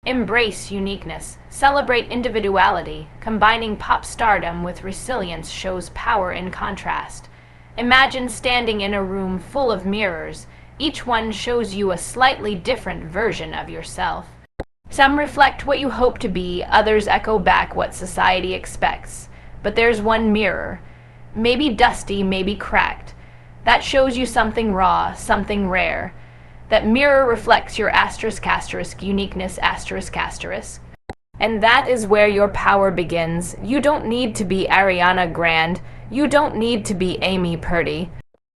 Embrace uniqueness. Celebrate individuality. Combining pop stardom with resilience shows power in contrast. Imagine standing in a room full of mirrors. Each one shows you a slightly different version of yourself. Some reflect what you hope to be, others echo back what society expects. But there's one mirror. Maybe dusty, maybe cracked. That shows you something raw, something rare. That mirror reflects your *** uniqueness ***. And that is where your power begins. You don't need to be Ariana Grande. You don't need to be Amy Purdy.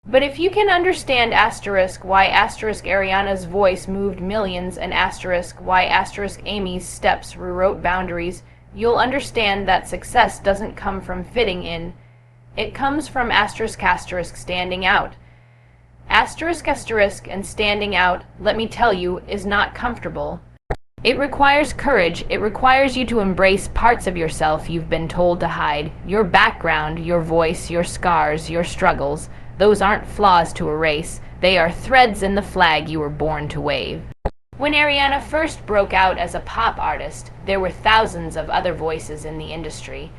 But if you can understand why Ariana's voice moved millions and why Amy's steps rewrote boundaries, you'll understand that success doesn't come from fitting in. It comes from standing out. And standing out, let me tell you, is not comfortable. It requires courage. It requires you to embrace parts of yourself you've been told to hide. Your background, your voice, your scars, your struggles. Those aren't flaws to erase. They are threads in the flag you were born to wave. When Ariana first broke out as a pop artist, there were thousands of other voices in the industry.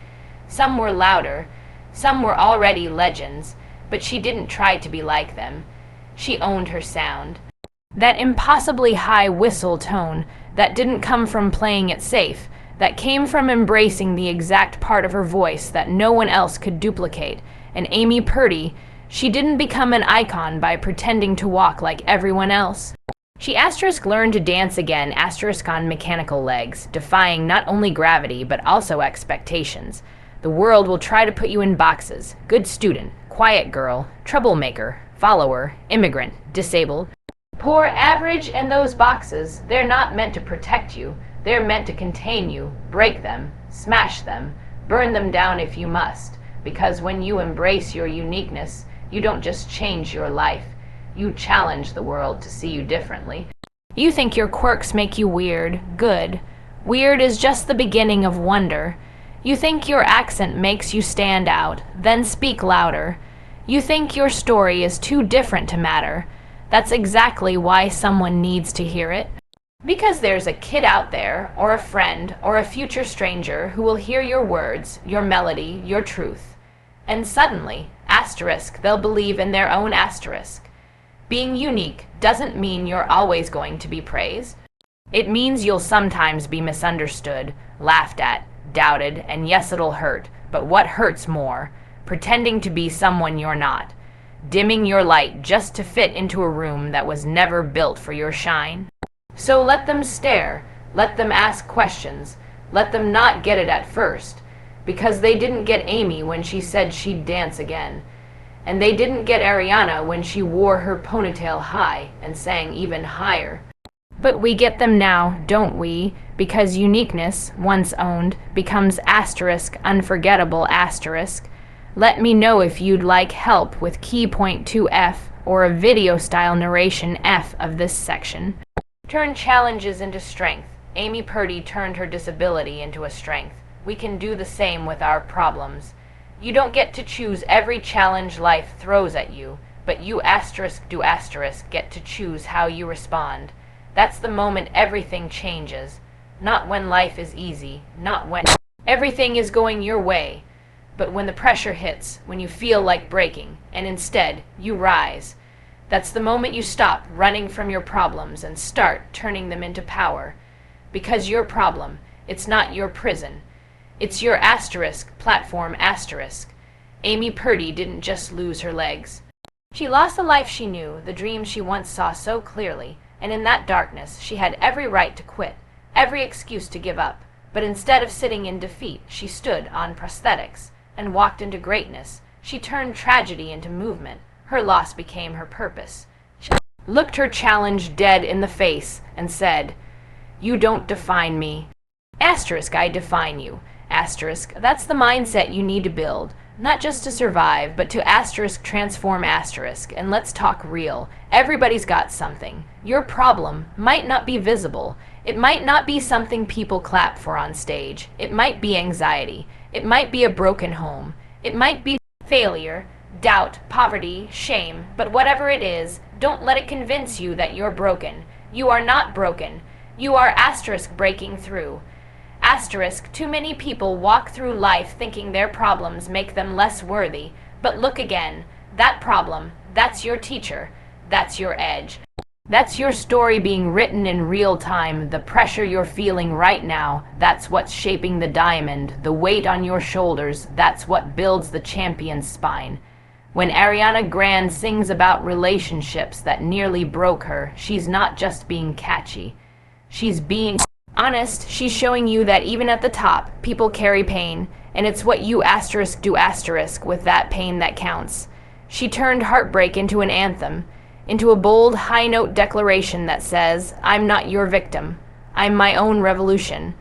Some were louder, some were already legends, but she didn't try to be like them. She owned her sound. That impossibly high whistle tone that didn't come from playing it safe, that came from embracing the exact part of her voice that no one else could duplicate. And Amy Purdy, she didn't become an icon by pretending to walk like everyone else. She learned to dance again on mechanical legs, defying not only gravity but also expectations. The world will try to put you in boxes: good student, quiet girl, troublemaker, follower, immigrant, disabled. Poor, average, and those boxes, they're not meant to protect you. They're meant to contain you, break them, smash them, burn them down if you must. Because when you embrace your uniqueness, you don't just change your life. You challenge the world to see you differently. You think your quirks make you weird. Good. Weird is just the beginning of wonder. You think your accent makes you stand out. Then speak louder. You think your story is too different to matter. That's exactly why someone needs to hear it. Because there's a kid out there, or a friend, or a future stranger who will hear your words, your melody, your truth. And suddenly, they'll believe in their own ***. Being unique doesn't mean you're always going to be praised. It means you'll sometimes be misunderstood, laughed at, doubted, and yes, it'll hurt. But what hurts more? Pretending to be someone you're not. Dimming your light just to fit into a room that was never built for your shine. So let them stare, let them ask questions, let them not get it at first, because they didn't get Amy when she said she'd dance again, and they didn't get Ariana when she wore her ponytail high and sang even higher. But we get them now, don't we? Because uniqueness, once owned, becomes ***unforgettable***. Let me know if you'd like help with key point 2F or a video-style narration F of this section. Turn challenges into strength. Amy Purdy turned her disability into a strength. We can do the same with our problems. You don't get to choose every challenge life throws at you, but you get to choose how you respond. That's the moment everything changes. Not when life is easy, not when everything is going your way. But when the pressure hits, when you feel like breaking, and instead, you rise. That's the moment you stop running from your problems and start turning them into power. Because your problem, it's not your prison. It's your platform. Amy Purdy didn't just lose her legs. She lost the life she knew, the dream she once saw so clearly, and in that darkness, she had every right to quit, every excuse to give up. But instead of sitting in defeat, she stood on prosthetics and walked into greatness. She turned tragedy into movement. Her loss became her purpose. She looked her challenge dead in the face and said, "You don't define me. I define you. That's the mindset you need to build. Not just to survive, but to transform ***. And let's talk real. Everybody's got something. Your problem might not be visible. It might not be something people clap for on stage. It might be anxiety. It might be a broken home. It might be failure, doubt, poverty, shame. But whatever it is, don't let it convince you that you're broken. You are not broken. You are asterisk breaking through. Asterisk, too many people walk through life thinking their problems make them less worthy. But look again. That problem, that's your teacher. That's your edge. That's your story being written in real time. The pressure you're feeling right now, that's what's shaping the diamond. The weight on your shoulders, that's what builds the champion's spine. When Ariana Grande sings about relationships that nearly broke her, she's not just being catchy. She's being honest. She's showing you that even at the top, people carry pain, and it's what you asterisk do asterisk with that pain that counts. She turned heartbreak into an anthem, into a bold, high-note declaration that says, I'm not your victim. I'm my own revolution.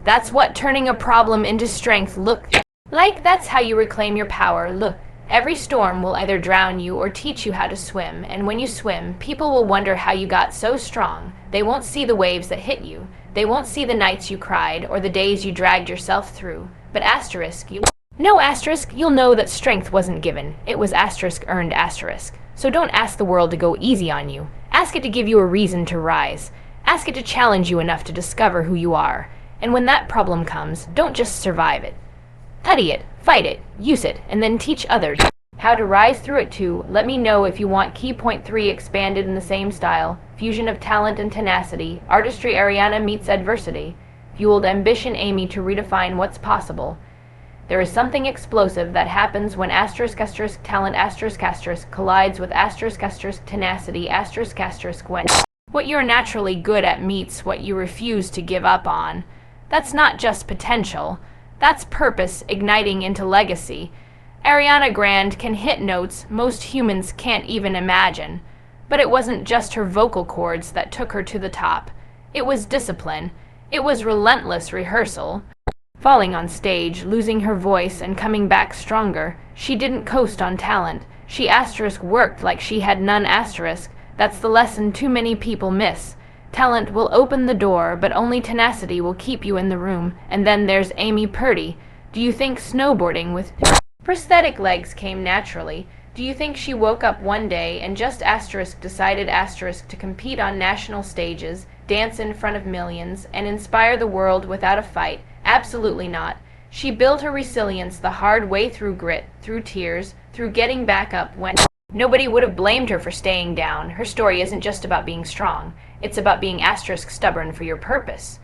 That's what turning a problem into strength looks like. That's how you reclaim your power. Look, every storm will either drown you or teach you how to swim, and when you swim, people will wonder how you got so strong. They won't see the waves that hit you. They won't see the nights you cried or the days you dragged yourself through. But asterisk, you'll know that strength wasn't given. It was asterisk earned asterisk. So don't ask the world to go easy on you. Ask it to give you a reason to rise. Ask it to challenge you enough to discover who you are. And when that problem comes, don't just survive it. Study it, fight it, use it, and then teach others how to rise through it too. Let me know if you want Key Point 3 expanded in the same style. Fusion of talent and tenacity. Artistry Ariana meets adversity. Fueled ambition Amy to redefine what's possible. There is something explosive that happens when asterisk asterisk talent asterisk asterisk collides with asterisk asterisk tenacity asterisk asterisk when what you're naturally good at meets what you refuse to give up on. That's not just potential. That's purpose igniting into legacy. Ariana Grande can hit notes most humans can't even imagine. But it wasn't just her vocal cords that took her to the top. It was discipline. It was relentless rehearsal. Falling on stage, losing her voice, and coming back stronger. She didn't coast on talent. She asterisk worked like she had none asterisk. That's the lesson too many people miss. Talent will open the door, but only tenacity will keep you in the room. And then there's Amy Purdy. Do you think snowboarding with prosthetic legs came naturally? Do you think she woke up one day and just asterisk decided asterisk to compete on national stages, dance in front of millions, and inspire the world without a fight? Absolutely not. She built her resilience the hard way through grit, through tears, through getting back up when nobody would have blamed her for staying down. Her story isn't just about being strong. It's about being asterisk stubborn for your purpose.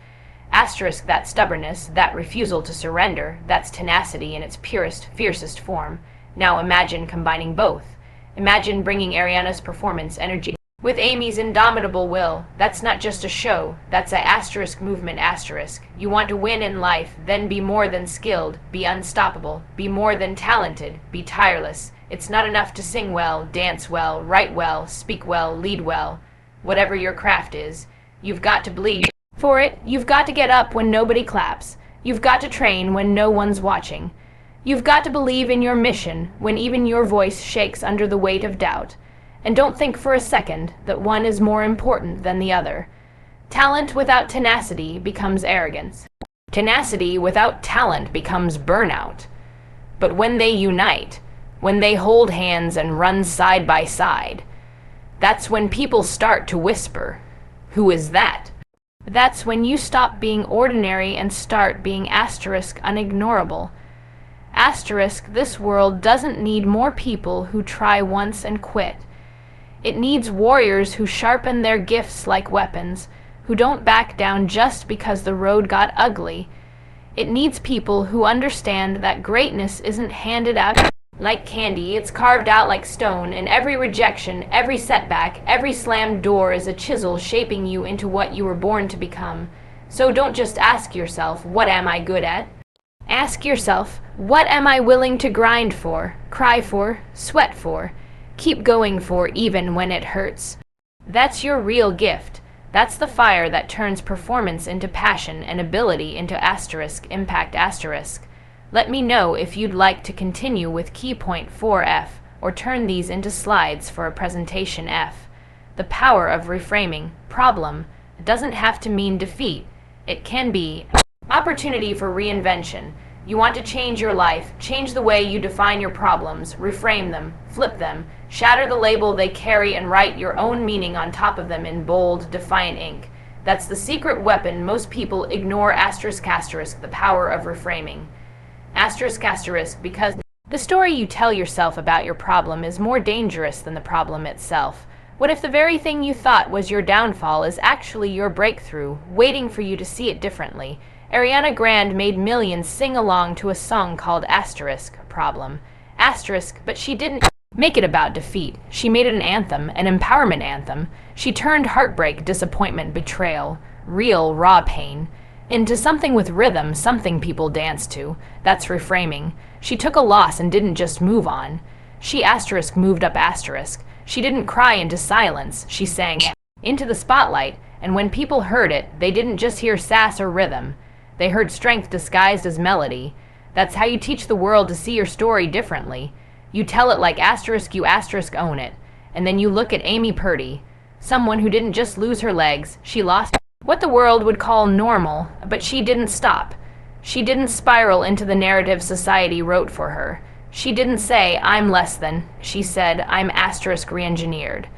Asterisk that stubbornness, that refusal to surrender, that's tenacity in its purest, fiercest form. Now imagine combining both. Imagine bringing Ariana's performance energy with Amy's indomitable will. That's not just a show, that's a asterisk movement asterisk. You want to win in life, then be more than skilled, be unstoppable, be more than talented, be tireless. It's not enough to sing well, dance well, write well, speak well, lead well. Whatever your craft is, you've got to bleed for it. You've got to get up when nobody claps. You've got to train when no one's watching. You've got to believe in your mission when even your voice shakes under the weight of doubt. And don't think for a second that one is more important than the other. Talent without tenacity becomes arrogance. Tenacity without talent becomes burnout. But when they unite, when they hold hands and run side by side, that's when people start to whisper, "Who is that?" That's when you stop being ordinary and start being asterisk unignorable. Asterisk, this world doesn't need more people who try once and quit. It needs warriors who sharpen their gifts like weapons, who don't back down just because the road got ugly. It needs people who understand that greatness isn't handed out like candy, it's carved out like stone, and every rejection, every setback, every slammed door is a chisel shaping you into what you were born to become. So don't just ask yourself, what am I good at? Ask yourself, what am I willing to grind for, cry for, sweat for, keep going for even when it hurts? That's your real gift. That's the fire that turns performance into passion and ability into asterisk impact asterisk. Let me know if you'd like to continue with Key Point 4F or turn these into slides for a presentation F. The power of reframing problem doesn't have to mean defeat. It can be opportunity for reinvention. You want to change your life, change the way you define your problems, reframe them, flip them, shatter the label they carry and write your own meaning on top of them in bold, defiant ink. That's the secret weapon most people ignore. Asterisk asterisk, the power of reframing. Asterisk asterisk, because the story you tell yourself about your problem is more dangerous than the problem itself. What if the very thing you thought was your downfall is actually your breakthrough, waiting for you to see it differently? Ariana Grande made millions sing along to a song called Asterisk Problem. Asterisk, but she didn't make it about defeat. She made it an anthem, an empowerment anthem. She turned heartbreak, disappointment, betrayal, real, raw pain, into something with rhythm, something people dance to. That's reframing. She took a loss and didn't just move on. She asterisk moved up asterisk. She didn't cry into silence. She sang into the spotlight, and when people heard it, they didn't just hear sass or rhythm. They heard strength disguised as melody. That's how you teach the world to see your story differently. You tell it like asterisk, you asterisk own it. And then you look at Amy Purdy, someone who didn't just lose her legs, she lost what the world would call normal, but she didn't stop. She didn't spiral into the narrative society wrote for her. She didn't say, I'm less than. She said, I'm asterisk re-engineered.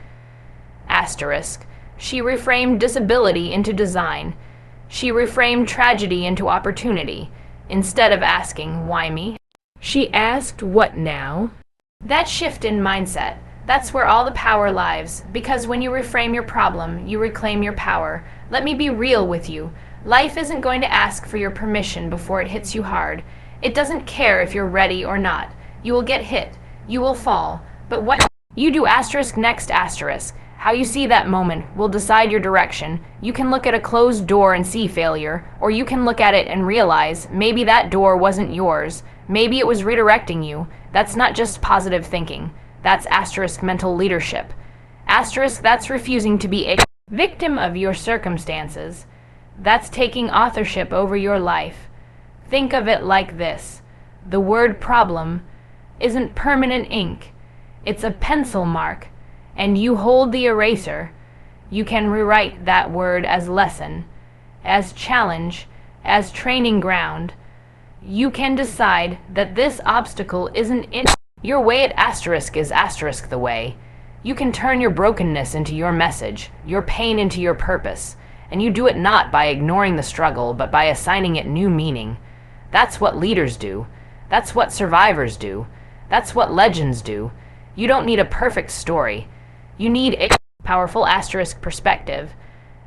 Asterisk. She reframed disability into design. She reframed tragedy into opportunity. Instead of asking, why me? She asked, what now? That shift in mindset, that's where all the power lies. Because when you reframe your problem, you reclaim your power. Let me be real with you. Life isn't going to ask for your permission before it hits you hard. It doesn't care if you're ready or not. You will get hit. You will fall. But what you do asterisk next asterisk. How you see that moment will decide your direction. You can look at a closed door and see failure, or you can look at it and realize maybe that door wasn't yours. Maybe it was redirecting you. That's not just positive thinking. That's asterisk mental leadership. Asterisk, that's refusing to be a victim of your circumstances. That's taking authorship over your life. Think of it like this. The word problem isn't permanent ink. It's a pencil mark. And you hold the eraser. You can rewrite that word as lesson, as challenge, as training ground. You can decide that this obstacle isn't in your way at asterisk is asterisk the way. You can turn your brokenness into your message, your pain into your purpose, and you do it not by ignoring the struggle, but by assigning it new meaning. That's what leaders do. That's what survivors do. That's what legends do. You don't need a perfect story. You need a powerful asterisk perspective.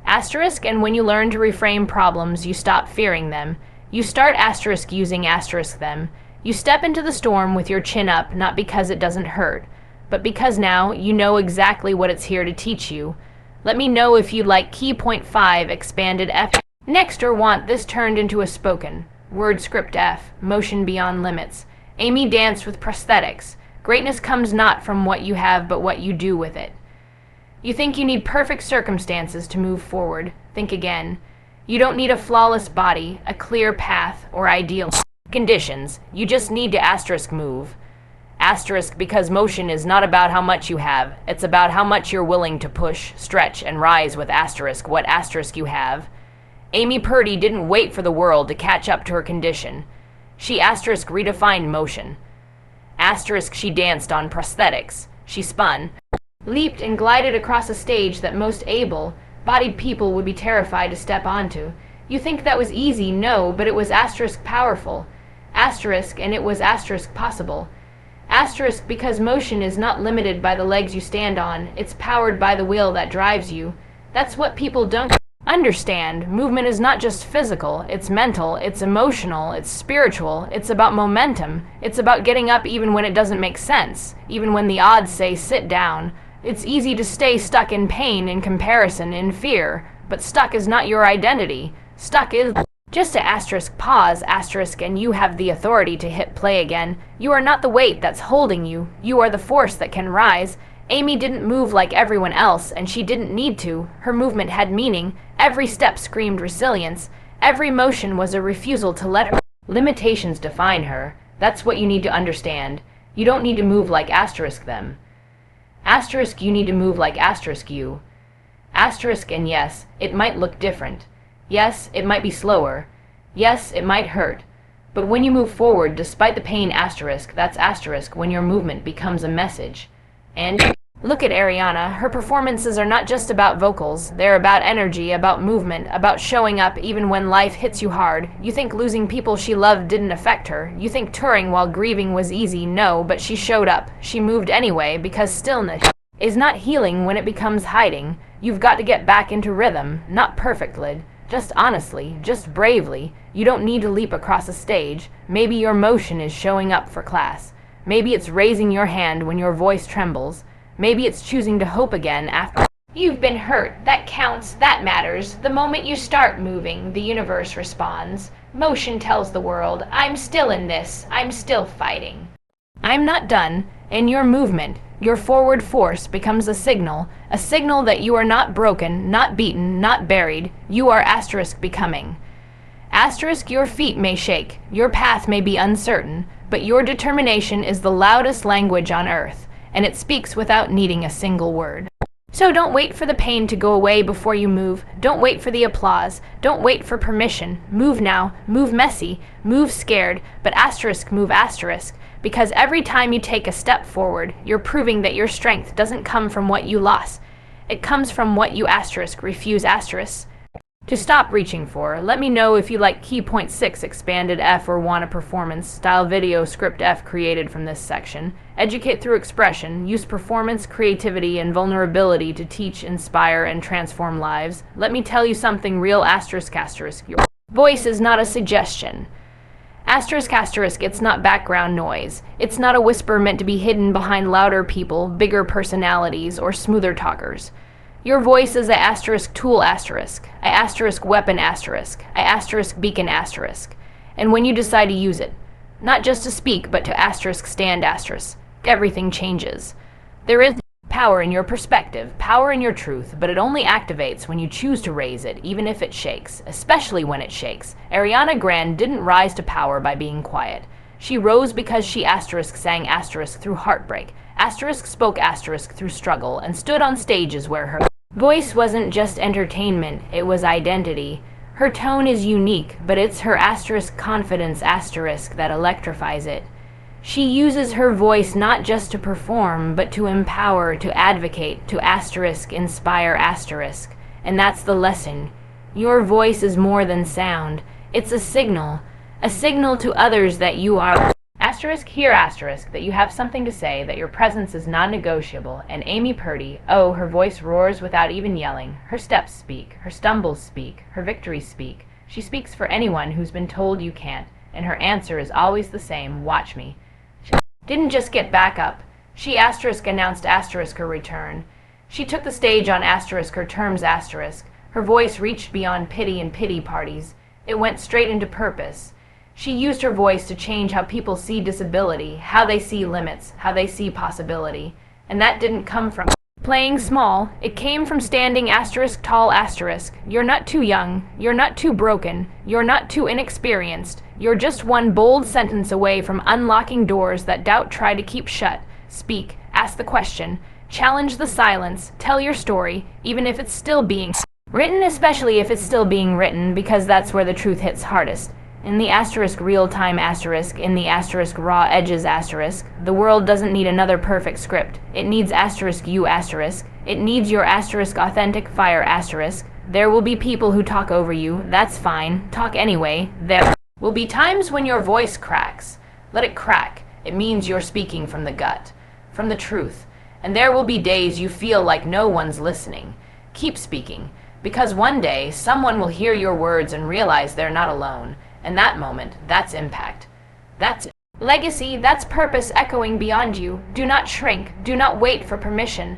Asterisk, and when you learn to reframe problems, you stop fearing them. You start asterisk using asterisk them. You step into the storm with your chin up, not because it doesn't hurt, but because now you know exactly what it's here to teach you. Let me know if you'd like key point 5 expanded F next or want this turned into a spoken word script F, motion beyond limits. Amy danced with prosthetics. Greatness comes not from what you have, but what you do with it. You think you need perfect circumstances to move forward. Think again. You don't need a flawless body, a clear path, or ideal conditions. You just need to asterisk move. Asterisk because motion is not about how much you have. It's about how much you're willing to push, stretch, and rise with asterisk what asterisk you have. Amy Purdy didn't wait for the world to catch up to her condition. She asterisk redefined motion. Asterisk she danced on prosthetics. She spun, leaped, and glided across a stage that most able-bodied people would be terrified to step onto. You think that was easy? No, but it was asterisk powerful. Asterisk, and it was asterisk possible. Asterisk because motion is not limited by the legs you stand on. It's powered by the will that drives you. That's what people don't understand. Movement is not just physical. It's mental, it's emotional, it's spiritual. It's about momentum. It's about getting up even when it doesn't make sense, even when the odds say sit down. It's easy to stay stuck in pain, in comparison, in fear. But stuck is not your identity. Stuck is just a asterisk pause, asterisk, and you have the authority to hit play again. You are not the weight that's holding you. You are the force that can rise. Amy didn't move like everyone else, and she didn't need to. Her movement had meaning. Every step screamed resilience. Every motion was a refusal to let her limitations define her. That's what you need to understand. You don't need to move like asterisk them. Asterisk, you need to move like asterisk you. Asterisk, and yes, it might look different. Yes, it might be slower. Yes, it might hurt. But when you move forward, despite the pain asterisk, that's asterisk when your movement becomes a message. And Look at Ariana. Her performances are not just about vocals. They're about energy, about movement, about showing up even when life hits you hard. You think losing people she loved didn't affect her. You think touring while grieving was easy. No, but she showed up. She moved anyway, because stillness is not healing when it becomes hiding. You've got to get back into rhythm, not perfectly, just honestly, just bravely. You don't need to leap across a stage. Maybe your motion is showing up for class. Maybe it's raising your hand when your voice trembles. Maybe it's choosing to hope again after you've been hurt. That counts. That matters. The moment you start moving, the universe responds. Motion tells the world, I'm still in this. I'm still fighting. I'm not done. And your movement, your forward force becomes a signal that you are not broken, not beaten, not buried. You are * becoming. * your feet may shake. Your path may be uncertain, but your determination is the loudest language on earth. And it speaks without needing a single word. So don't wait for the pain to go away before you move. Don't wait for the applause. Don't wait for permission. Move now. Move messy. Move scared. But * move *. Because every time you take a step forward, you're proving that your strength doesn't come from what you lost. It comes from what you * refuse *. To stop reaching for, let me know if you like Key Point 6 Expanded F or want a performance-style video script F created from this section. Educate through expression, use performance, creativity, and vulnerability to teach, inspire, and transform lives. Let me tell you something real ***. Your voice is not a suggestion. ***, it's not background noise. It's not a whisper meant to be hidden behind louder people, bigger personalities, or smoother talkers. Your voice is a * tool *, a * weapon *, a * beacon *. And when you decide to use it, not just to speak, but to * stand *, everything changes. There is power in your perspective, power in your truth, but it only activates when you choose to raise it, even if it shakes, especially when it shakes. Ariana Grande didn't rise to power by being quiet. She rose because she * sang * through heartbreak, * spoke * through struggle, and stood on stages where her voice wasn't just entertainment, it was identity. Her tone is unique, but it's her * confidence * that electrifies it. She uses her voice not just to perform, but to empower, to advocate, to * inspire *. And that's the lesson. Your voice is more than sound. It's a signal to others that you are hear that you have something to say, that your presence is non-negotiable. And Amy Purdy, oh, her voice roars without even yelling. Her steps speak, her stumbles speak, her victories speak. She speaks for anyone who's been told you can't, and her answer is always the same: watch me. She didn't just get back up. She * announced * her return. She took the stage on * her terms *. Her voice reached beyond pity and pity parties. It went straight into purpose. She used her voice to change how people see disability, how they see limits, how they see possibility. And that didn't come from playing small. It came from standing * tall *. You're not too young. You're not too broken. You're not too inexperienced. You're just one bold sentence away from unlocking doors that doubt tried to keep shut. Speak. Ask the question. Challenge the silence. Tell your story, even if it's still being written, especially if it's still being written, because that's where the truth hits hardest. In the * real-time *, in the * raw edges *, the world doesn't need another perfect script. It needs * you *. It needs your * authentic fire *. There will be people who talk over you. That's fine. Talk anyway. There will be times when your voice cracks. Let it crack. It means you're speaking from the gut, from the truth. And there will be days you feel like no one's listening. Keep speaking, because one day someone will hear your words and realize they're not alone. And that moment, that's impact. That's legacy, that's purpose echoing beyond you. Do not shrink. Do not wait for permission.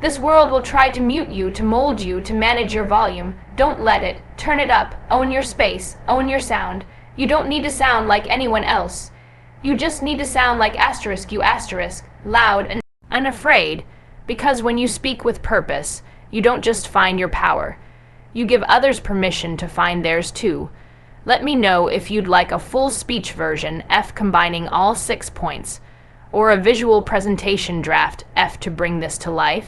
This world will try to mute you, to mold you, to manage your volume. Don't let it. Turn it up. Own your space. Own your sound. You don't need to sound like anyone else. You just need to sound like * you *, loud and unafraid. Because when you speak with purpose, you don't just find your power. You give others permission to find theirs too. Let me know if you'd like a full speech version, F combining all 6 points, or a visual presentation draft, F to bring this to life.